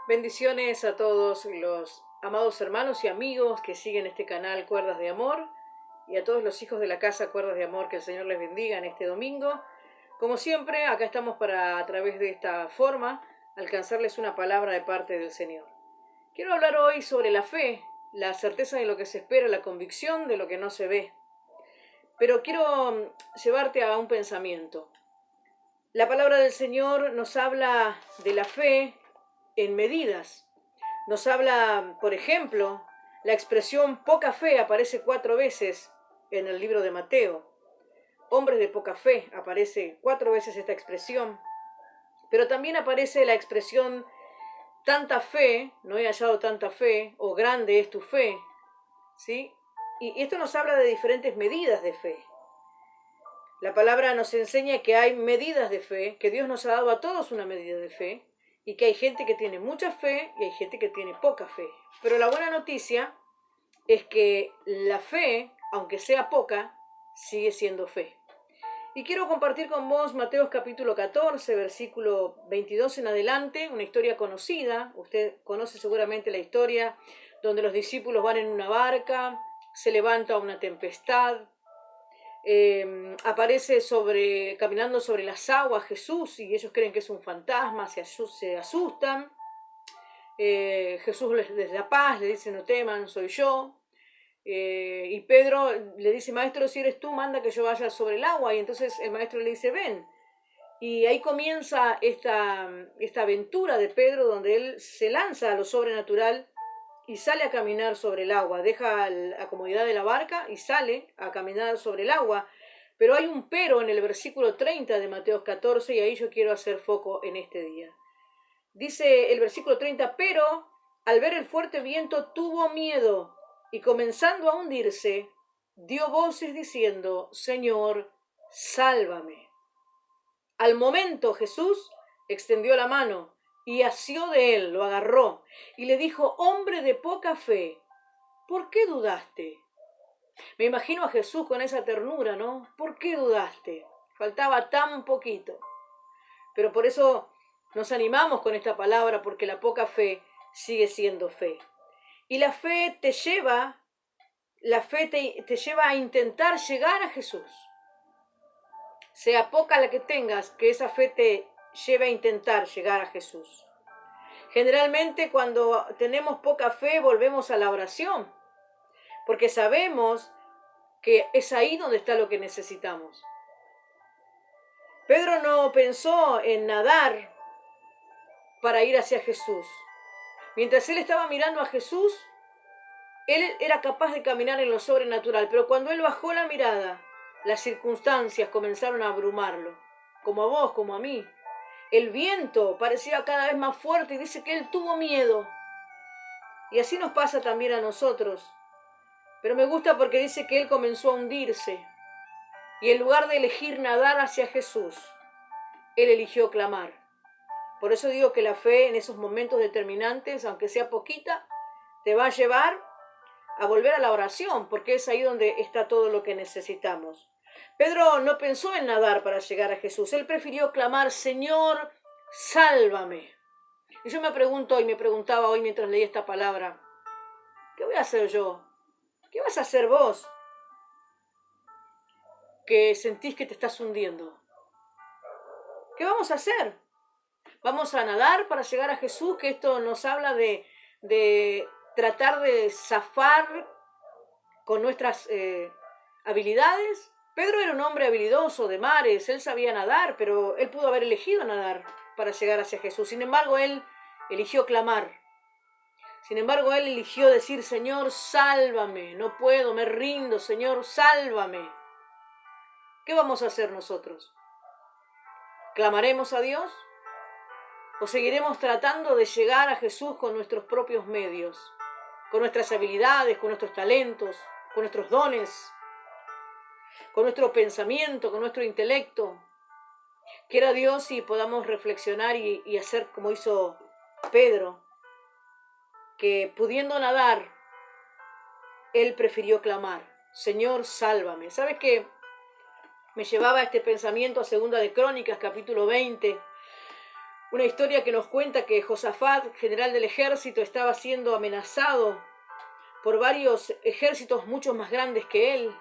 Bendiciones a todos los amados hermanos y amigos que siguen este canal Cuerdas de Amor y a todos los hijos de la casa Cuerdas de Amor, que el Señor les bendiga en este domingo. Como siempre, acá estamos para, a través de esta forma, alcanzarles una palabra de parte del Señor. Quiero hablar hoy sobre la fe, la certeza de lo que se espera, la convicción de lo que no se ve. Pero quiero llevarte a un pensamiento. La palabra del Señor nos habla de la fe en medidas. Nos habla, por ejemplo, la expresión poca fe aparece 4 veces en el libro de Mateo. Hombres de poca fe, aparece 4 veces esta expresión. Pero también aparece la expresión tanta fe, no he hallado tanta fe, o grande es tu fe, ¿sí? Y esto nos habla de diferentes medidas de fe. La palabra nos enseña que hay medidas de fe, que Dios nos ha dado a todos una medida de fe, y que hay gente que tiene mucha fe y hay gente que tiene poca fe. Pero la buena noticia es que la fe, aunque sea poca, sigue siendo fe. Y quiero compartir con vos Mateo capítulo 14, versículo 22 en adelante, una historia conocida. Usted conoce seguramente la historia donde los discípulos van en una barca, se levanta una tempestad, aparece caminando sobre las aguas Jesús y ellos creen que es un fantasma, se asustan. Jesús les da paz, le dice no teman, soy yo. Y Pedro le dice, maestro, si eres tú, manda que yo vaya sobre el agua. Y entonces el maestro le dice, ven. Y ahí comienza esta aventura de Pedro, donde él se lanza a lo sobrenatural y sale a caminar sobre el agua. Deja la comodidad de la barca y sale a caminar sobre el agua. Pero hay un pero en el versículo 30 de Mateo 14 y ahí yo quiero hacer foco en este día. Dice el versículo 30, pero al ver el fuerte viento tuvo miedo y comenzando a hundirse, dio voces diciendo, Señor, sálvame. Al momento Jesús extendió la mano y asió de él, lo agarró y le dijo, hombre de poca fe, ¿por qué dudaste? Me imagino a Jesús con esa ternura, ¿no? ¿Por qué dudaste? Faltaba tan poquito. Pero por eso nos animamos con esta palabra, porque la poca fe sigue siendo fe. Y la fe te lleva a intentar llegar a Jesús. Sea poca la que tengas, que esa fe te lleve a intentar llegar a Jesús. Generalmente cuando tenemos poca fe volvemos a la oración, porque sabemos que es ahí donde está lo que necesitamos. Pedro no pensó en nadar para ir hacia Jesús. Mientras él estaba mirando a Jesús, él era capaz de caminar en lo sobrenatural, pero cuando él bajó la mirada, las circunstancias comenzaron a abrumarlo, como a vos, como a mí. El viento parecía cada vez más fuerte y dice que él tuvo miedo. Y así nos pasa también a nosotros. Pero me gusta porque dice que él comenzó a hundirse. Y en lugar de elegir nadar hacia Jesús, él eligió clamar. Por eso digo que la fe en esos momentos determinantes, aunque sea poquita, te va a llevar a volver a la oración, porque es ahí donde está todo lo que necesitamos. Pedro no pensó en nadar para llegar a Jesús, él prefirió clamar, Señor, sálvame. Y yo me pregunto y me preguntaba hoy mientras leía esta palabra, ¿qué voy a hacer yo? ¿Qué vas a hacer vos que sentís que te estás hundiendo? ¿Qué vamos a hacer? ¿Vamos a nadar para llegar a Jesús? Que esto nos habla de tratar de zafar con nuestras habilidades. Pedro era un hombre habilidoso de mares, él sabía nadar, pero él pudo haber elegido nadar para llegar hacia Jesús. Sin embargo, él eligió clamar. Sin embargo, él eligió decir, Señor, sálvame, no puedo, me rindo, Señor, sálvame. ¿Qué vamos a hacer nosotros? ¿Clamaremos a Dios? ¿O seguiremos tratando de llegar a Jesús con nuestros propios medios, con nuestras habilidades, con nuestros talentos, con nuestros dones, con nuestro pensamiento, con nuestro intelecto? Quiera Dios y podamos reflexionar y hacer como hizo Pedro, que pudiendo nadar, él prefirió clamar, Señor, sálvame. ¿Sabes qué? Me llevaba este pensamiento a 2 de Crónicas, capítulo 20, Una historia que nos cuenta que Josafat, general del ejército, estaba siendo amenazado por varios ejércitos mucho más grandes que él.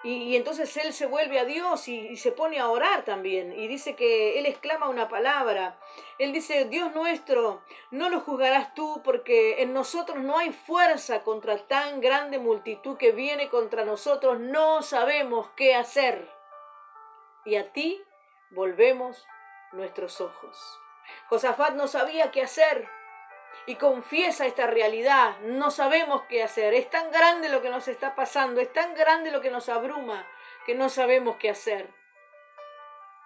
Y entonces él se vuelve a Dios y se pone a orar también. Y dice que él exclama una palabra. Él dice: Dios nuestro, no lo juzgarás tú, porque en nosotros no hay fuerza contra tan grande multitud que viene contra nosotros. No sabemos qué hacer. Y a ti volvemos nuestros ojos. Josafat no sabía qué hacer. Y confiesa esta realidad. No sabemos qué hacer. Es tan grande lo que nos está pasando, es tan grande lo que nos abruma, que no sabemos qué hacer.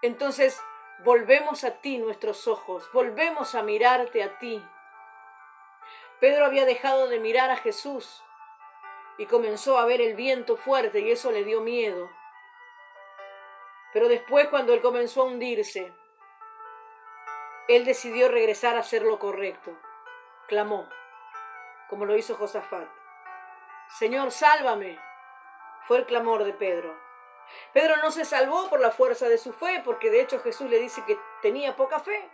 Entonces volvemos a ti nuestros ojos, volvemos a mirarte a ti. Pedro había dejado de mirar a Jesús y comenzó a ver el viento fuerte, y eso le dio miedo. Pero después, cuando él comenzó a hundirse, él decidió regresar a hacer lo correcto. Clamó, como lo hizo Josafat. Señor, sálvame. Fue el clamor de Pedro. Pedro no se salvó por la fuerza de su fe, porque de hecho Jesús le dice que tenía poca fe,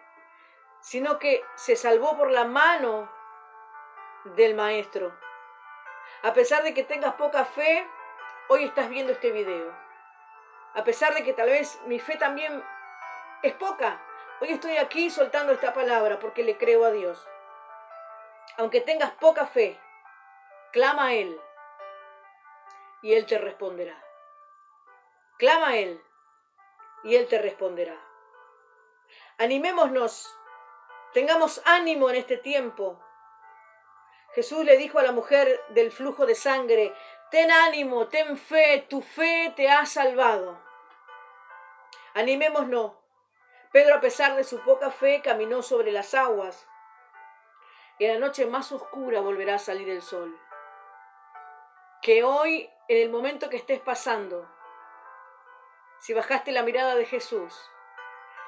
sino que se salvó por la mano del Maestro. A pesar de que tengas poca fe, hoy estás viendo este video. A pesar de que tal vez mi fe también es poca, hoy estoy aquí soltando esta palabra porque le creo a Dios. Aunque tengas poca fe, clama a Él y Él te responderá. Clama a Él y Él te responderá. Animémonos, tengamos ánimo en este tiempo. Jesús le dijo a la mujer del flujo de sangre: ten ánimo, ten fe, tu fe te ha salvado. Animémonos. Pedro, a pesar de su poca fe, caminó sobre las aguas. Y en la noche más oscura volverá a salir el sol. Que hoy, en el momento que estés pasando, si bajaste la mirada de Jesús,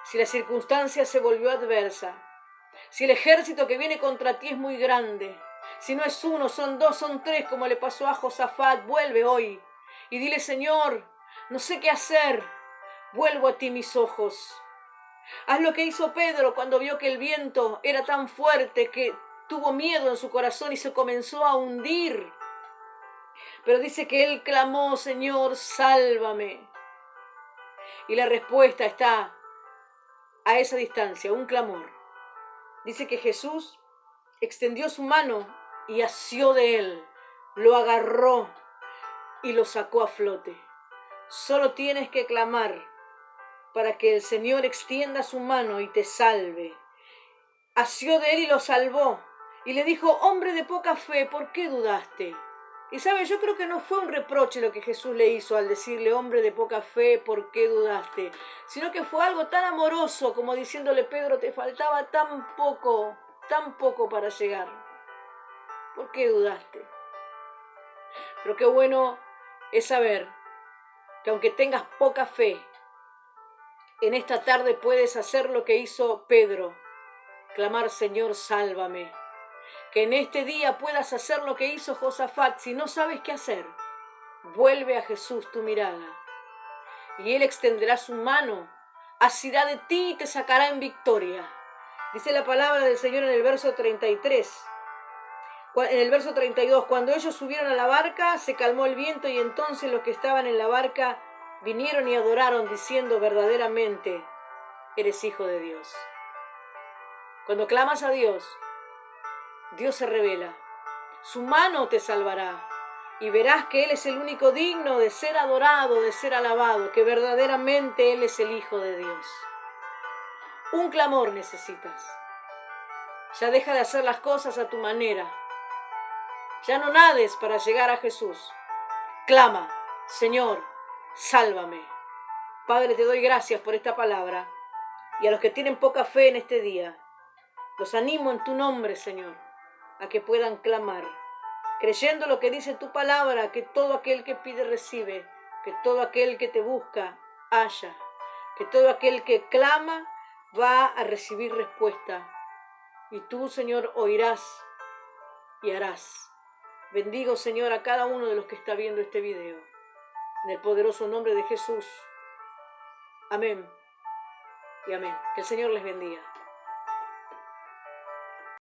si la circunstancia se volvió adversa, si el ejército que viene contra ti es muy grande, si no es uno, son dos, son tres, como le pasó a Josafat, vuelve hoy y dile: Señor, no sé qué hacer, vuelvo a ti mis ojos. Haz lo que hizo Pedro cuando vio que el viento era tan fuerte que tuvo miedo en su corazón y se comenzó a hundir. Pero dice que él clamó: Señor, sálvame. Y la respuesta está a esa distancia, un clamor. Dice que Jesús extendió su mano y asió de él, lo agarró y lo sacó a flote. Solo tienes que clamar para que el Señor extienda su mano y te salve. Asió de él y lo salvó. Y le dijo: hombre de poca fe, ¿por qué dudaste? Y sabes, yo creo que no fue un reproche lo que Jesús le hizo al decirle: hombre de poca fe, ¿por qué dudaste? Sino que fue algo tan amoroso como diciéndole: Pedro, te faltaba tan poco para llegar. ¿Por qué dudaste? Pero qué bueno es saber que aunque tengas poca fe, en esta tarde puedes hacer lo que hizo Pedro, clamar: Señor, sálvame. Que en este día puedas hacer lo que hizo Josafat. Si no sabes qué hacer, vuelve a Jesús tu mirada y Él extenderá su mano, asirá de ti y te sacará en victoria. Dice la palabra del Señor en el verso 33. En el verso 32, cuando ellos subieron a la barca, se calmó el viento y entonces los que estaban en la barca vinieron y adoraron diciendo: verdaderamente eres Hijo de Dios. Cuando clamas a Dios, Dios se revela, su mano te salvará y verás que Él es el único digno de ser adorado, de ser alabado, que verdaderamente Él es el Hijo de Dios. Un clamor necesitas. Ya deja de hacer las cosas a tu manera. Ya no nades para llegar a Jesús. Clama: Señor, sálvame. Padre, te doy gracias por esta palabra y a los que tienen poca fe en este día, los animo en tu nombre, Señor, a que puedan clamar, creyendo lo que dice tu palabra, que todo aquel que pide recibe, que todo aquel que te busca halla, que todo aquel que clama va a recibir respuesta. Y tú, Señor, oirás y harás. Bendigo, Señor, a cada uno de los que está viendo este video. En el poderoso nombre de Jesús. Amén y amén. Que el Señor les bendiga.